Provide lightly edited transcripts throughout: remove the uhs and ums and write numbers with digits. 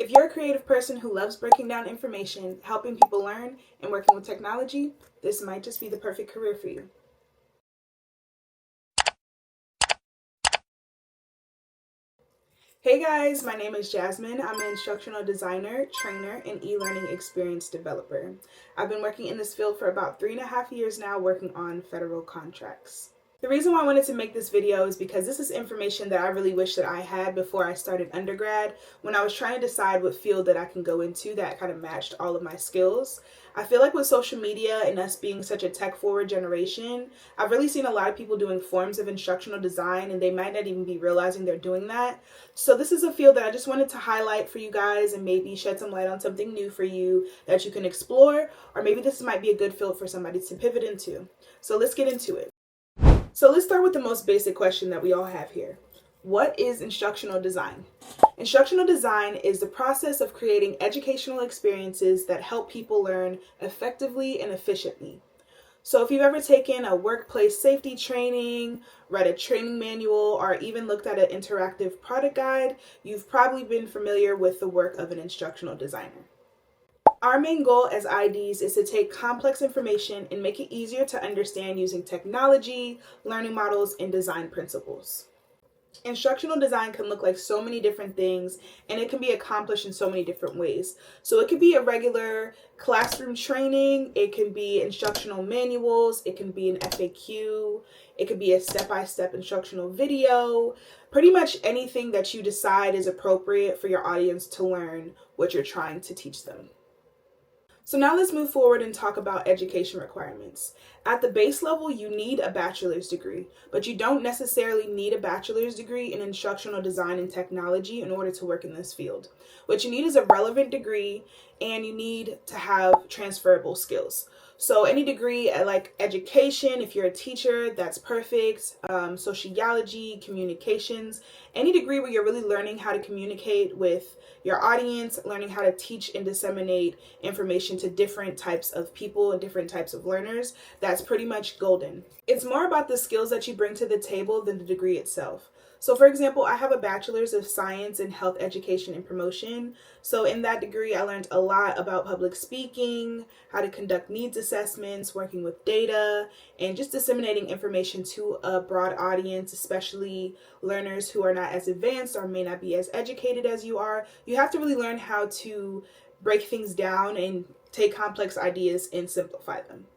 If you're a creative person who loves breaking down information, helping people learn, and working with technology, this might just be the perfect career for you. Hey guys, my name is Jasmine. I'm an instructional designer, trainer, and e-learning experience developer. I've been working in this field for about 3.5 years now, working on federal contracts. The reason why I wanted to make this video is because this is information that I really wish that I had before I started undergrad, when I was trying to decide what field that I can go into that kind of matched all of my skills. I feel like with social media and us being such a tech-forward generation, I've really seen a lot of people doing forms of instructional design, and they might not even be realizing they're doing that. So this is a field that I just wanted to highlight for you guys and maybe shed some light on something new for you that you can explore, or maybe this might be a good field for somebody to pivot into. So let's get into it. So let's start with the most basic question that we all have here. What is instructional design? Instructional design is the process of creating educational experiences that help people learn effectively and efficiently. So if you've ever taken a workplace safety training, read a training manual, or even looked at an interactive product guide, you've probably been familiar with the work of an instructional designer. Our main goal as IDs is to take complex information and make it easier to understand using technology, learning models, and design principles. Instructional design can look like so many different things, and it can be accomplished in so many different ways. So it could be a regular classroom training, it can be instructional manuals, it can be an FAQ, it could be a step-by-step instructional video, pretty much anything that you decide is appropriate for your audience to learn what you're trying to teach them. So now let's move forward and talk about education requirements. At the base level, you need a bachelor's degree, but you don't necessarily need a bachelor's degree in instructional design and technology in order to work in this field. What you need is a relevant degree, and you need to have transferable skills. So any degree like education, if you're a teacher, that's perfect. Sociology, communications, any degree where you're really learning how to communicate with your audience, learning how to teach and disseminate information to different types of people and different types of learners, that's pretty much golden. It's more about the skills that you bring to the table than the degree itself. So for example, I have a bachelor's of science in health education and promotion. So in that degree, I learned a lot about public speaking, how to conduct needs assessments, working with data, and just disseminating information to a broad audience, especially learners who are not as advanced or may not be as educated as you are. You have to really learn how to break things down and take complex ideas and simplify them.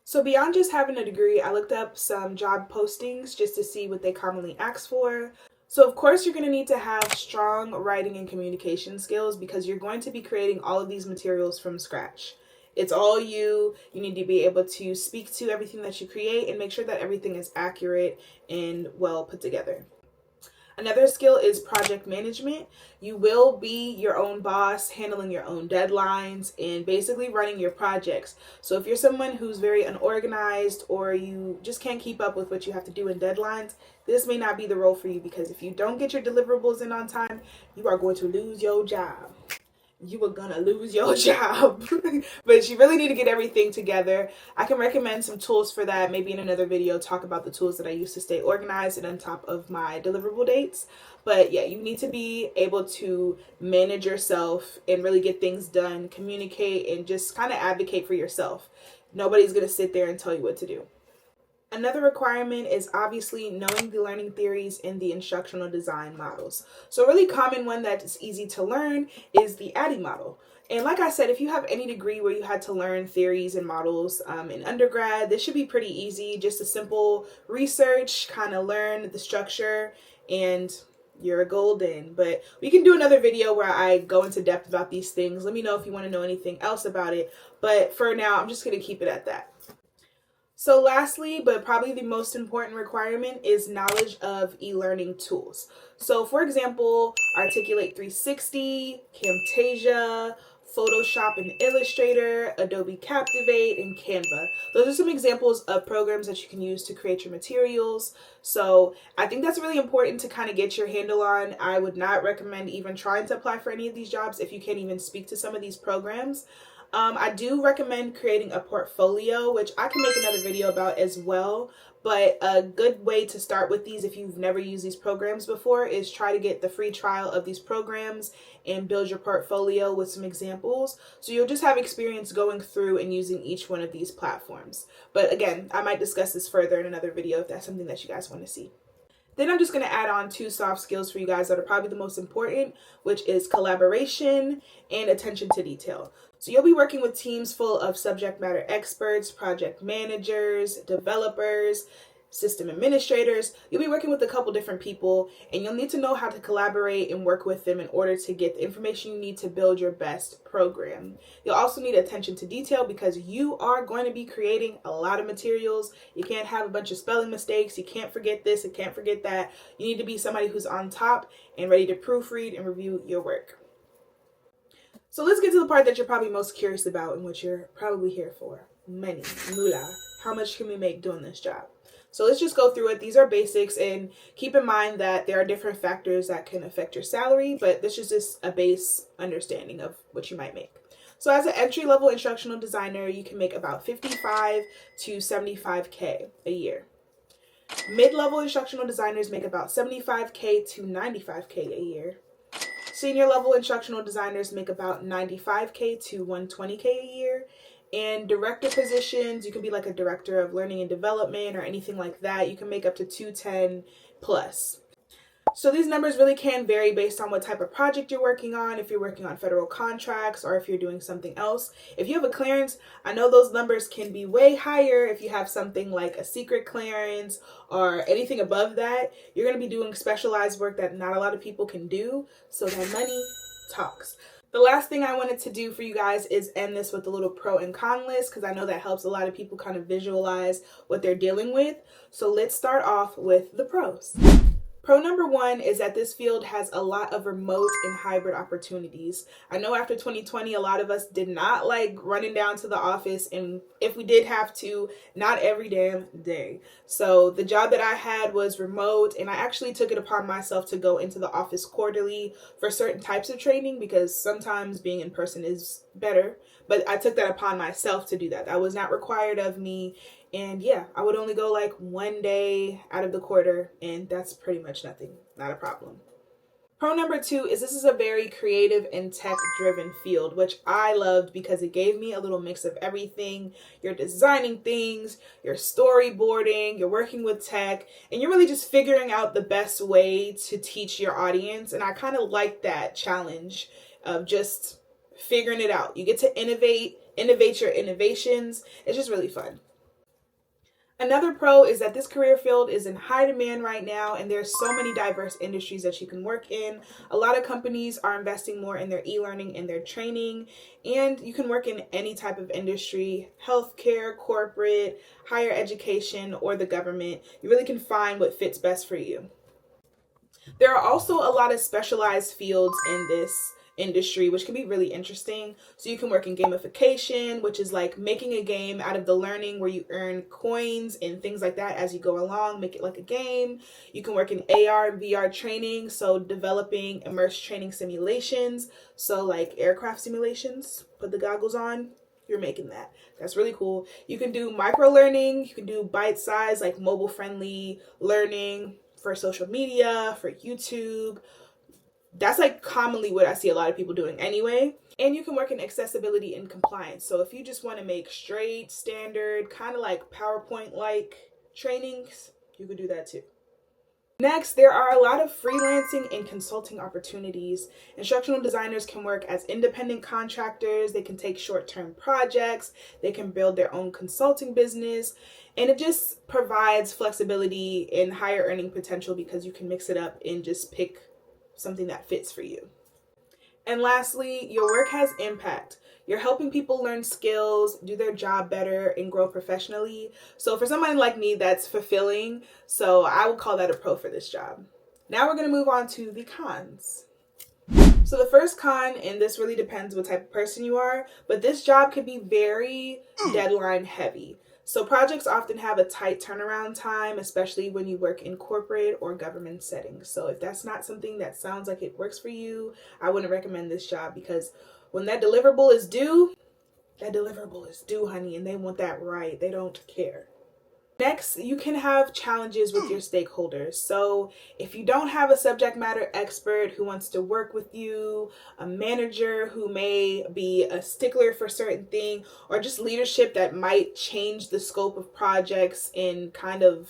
So beyond just having a degree, I looked up some job postings just to see what they commonly ask for. So of course you're going to need to have strong writing and communication skills because you're going to be creating all of these materials from scratch. It's all you. You need to be able to speak to everything that you create and make sure that everything is accurate and well put together. Another skill is project management. You will be your own boss, handling your own deadlines, and basically running your projects. So if you're someone who's very unorganized or you just can't keep up with what you have to do in deadlines, this may not be the role for you, because if you don't get your deliverables in on time, you are going to lose your job. You are gonna lose your job. But you really need to get everything together. I can recommend some tools for that. Maybe in another video talk about the tools that I use to stay organized and on top of my deliverable dates. But yeah, you need to be able to manage yourself and really get things done, communicate, and just kind of advocate for yourself. Nobody's gonna sit there and tell you what to do. Another requirement is obviously knowing the learning theories in the instructional design models. So a really common one that is easy to learn is the ADDIE model. And like I said, if you have any degree where you had to learn theories and models in undergrad, this should be pretty easy. Just a simple research, kind of learn the structure, and you're golden. But we can do another video where I go into depth about these things. Let me know if you want to know anything else about it. But for now, I'm just going to keep it at that. So lastly, but probably the most important requirement, is knowledge of e-learning tools. So for example, Articulate 360, Camtasia, Photoshop and Illustrator, Adobe Captivate, and Canva. Those are some examples of programs that you can use to create your materials. So I think that's really important to kind of get your handle on. I would not recommend even trying to apply for any of these jobs if you can't even speak to some of these programs. I do recommend creating a portfolio, which I can make another video about as well. But a good way to start with these, if you've never used these programs before, is try to get the free trial of these programs and build your portfolio with some examples. So you'll just have experience going through and using each one of these platforms. But again, I might discuss this further in another video if that's something that you guys want to see. Then I'm just going to add on 2 soft skills for you guys that are probably the most important, which is collaboration and attention to detail. So you'll be working with teams full of subject matter experts, project managers, developers, system administrators. You'll be working with a couple different people, and you'll need to know how to collaborate and work with them in order to get the information you need to build your best program. You'll also need attention to detail because you are going to be creating a lot of materials. You can't have a bunch of spelling mistakes. You can't forget this and can't forget that. You need to be somebody who's on top and ready to proofread and review your work. So let's get to the part that you're probably most curious about and what you're probably here for. Money, moolah. How much can we make doing this job? So let's just go through it. These are basics, and keep in mind that there are different factors that can affect your salary, but this is just a base understanding of what you might make. So as an entry-level instructional designer, you can make about 55 to 75K a year. Mid-level instructional designers make about 75K to 95K a year. Senior level instructional designers make about 95K to 120K a year. And director positions, you can be like a director of learning and development or anything like that. You can make up to 210 plus. So these numbers really can vary based on what type of project you're working on, if you're working on federal contracts or if you're doing something else. If you have a clearance, I know those numbers can be way higher. If you have something like a secret clearance or anything above that, you're going to be doing specialized work that not a lot of people can do. So that money talks. The last thing I wanted to do for you guys is end this with a little pro and con list, because I know that helps a lot of people kind of visualize what they're dealing with. So let's start off with the pros. Pro number 1 is that this field has a lot of remote and hybrid opportunities. I know after 2020, a lot of us did not like running down to the office, and if we did have to, not every damn day. So the job that I had was remote, and I actually took it upon myself to go into the office quarterly for certain types of training, because sometimes being in person is better. But I took that upon myself to do that. That was not required of me. And yeah, I would only go like 1 day out of the quarter, and that's pretty much nothing, not a problem. Pro number 2 is this is a very creative and tech-driven field, which I loved because it gave me a little mix of everything. You're designing things, you're storyboarding, you're working with tech, and you're really just figuring out the best way to teach your audience. And I kind of like that challenge of just figuring it out. You get to innovate your innovations. It's just really fun. Another pro is that this career field is in high demand right now, and there's so many diverse industries that you can work in. A lot of companies are investing more in their e-learning and their training, and you can work in any type of industry: healthcare, corporate, higher education, or the government. You really can find what fits best for you. There are also a lot of specialized fields in this industry, which can be really interesting. So you can work in gamification, which is like making a game out of the learning, where you earn coins and things like that as you go along, make it like a game. You can work in AR and VR training, so developing immersed training simulations, so like aircraft simulations. Put the goggles on, you're making that. That's really cool. You can do micro learning, you can do bite-sized, like mobile friendly learning for social media, for YouTube. That's like commonly what I see a lot of people doing anyway. And you can work in accessibility and compliance. So if you just want to make straight, standard, kind of like PowerPoint-like trainings, you could do that too. Next, there are a lot of freelancing and consulting opportunities. Instructional designers can work as independent contractors. They can take short-term projects. They can build their own consulting business. And it just provides flexibility and higher earning potential because you can mix it up and just pick something that fits for you. And lastly, your work has impact. You're helping people learn skills, do their job better, and grow professionally. So for somebody like me, that's fulfilling. So I would call that a pro for this job. Now we're going to move on to the cons. So the first con, and this really depends what type of person you are, but this job can be very deadline heavy. So projects often have a tight turnaround time, especially when you work in corporate or government settings. So if that's not something that sounds like it works for you, I wouldn't recommend this job, because when that deliverable is due, That deliverable is due, honey, and they want that right. They don't care. Next, you can have challenges with your stakeholders. So if you don't have a subject matter expert who wants to work with you, a manager who may be a stickler for certain thing, or just leadership that might change the scope of projects and kind of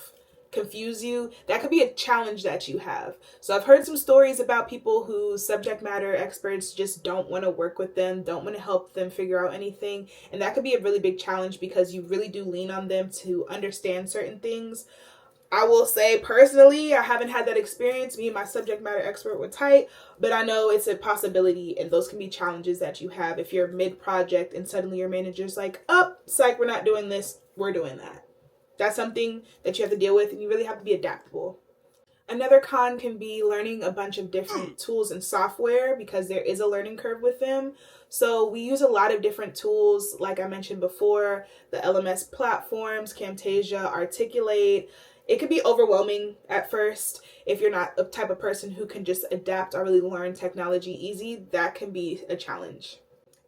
confuse you, that could be a challenge that you have. So I've heard some stories about people who subject matter experts just don't want to work with them, don't want to help them figure out anything, and that could be a really big challenge because you really do lean on them to understand certain things. I will say personally, I haven't had that experience. Me and my subject matter expert were tight, but I know it's a possibility, and those can be challenges that you have if you're mid-project and suddenly your manager's like, oh, psych, we're not doing this, we're doing that. That's something that you have to deal with, and you really have to be adaptable. Another con can be learning a bunch of different tools and software because there is a learning curve with them. So we use a lot of different tools, like I mentioned before, the LMS platforms, Camtasia, Articulate. It can be overwhelming at first if you're not the type of person who can just adapt or really learn technology easy. That can be a challenge.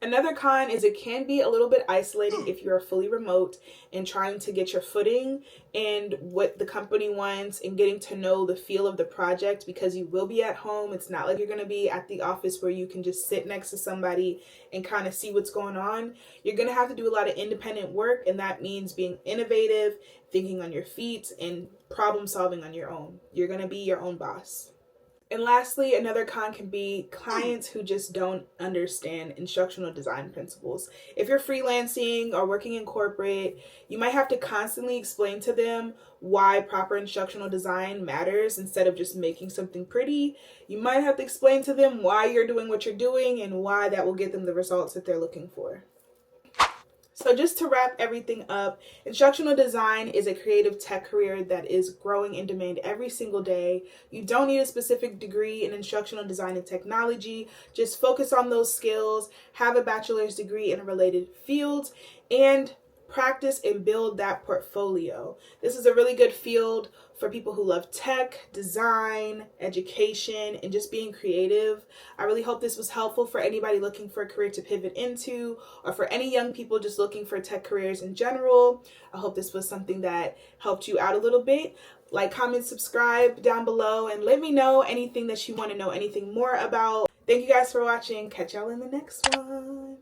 Another con is it can be a little bit isolating if you're fully remote and trying to get your footing and what the company wants and getting to know the feel of the project because you will be at home. It's not like you're going to be at the office where you can just sit next to somebody and kind of see what's going on. You're going to have to do a lot of independent work, and that means being innovative, thinking on your feet, and problem solving on your own. You're going to be your own boss. And lastly, another con can be clients who just don't understand instructional design principles. If you're freelancing or working in corporate, you might have to constantly explain to them why proper instructional design matters instead of just making something pretty. You might have to explain to them why you're doing what you're doing and why that will get them the results that they're looking for. So just to wrap everything up, instructional design is a creative tech career that is growing in demand every single day. You don't need a specific degree in instructional design and technology. Just focus on those skills, have a bachelor's degree in a related field, and practice and build that portfolio. This is a really good field for people who love tech, design, education, and just being creative. I really hope this was helpful for anybody looking for a career to pivot into, or for any young people just looking for tech careers in general. I hope this was something that helped you out a little bit. Like, comment, subscribe down below, and let me know anything that you want to know anything more about. Thank you guys for watching. Catch y'all in the next one.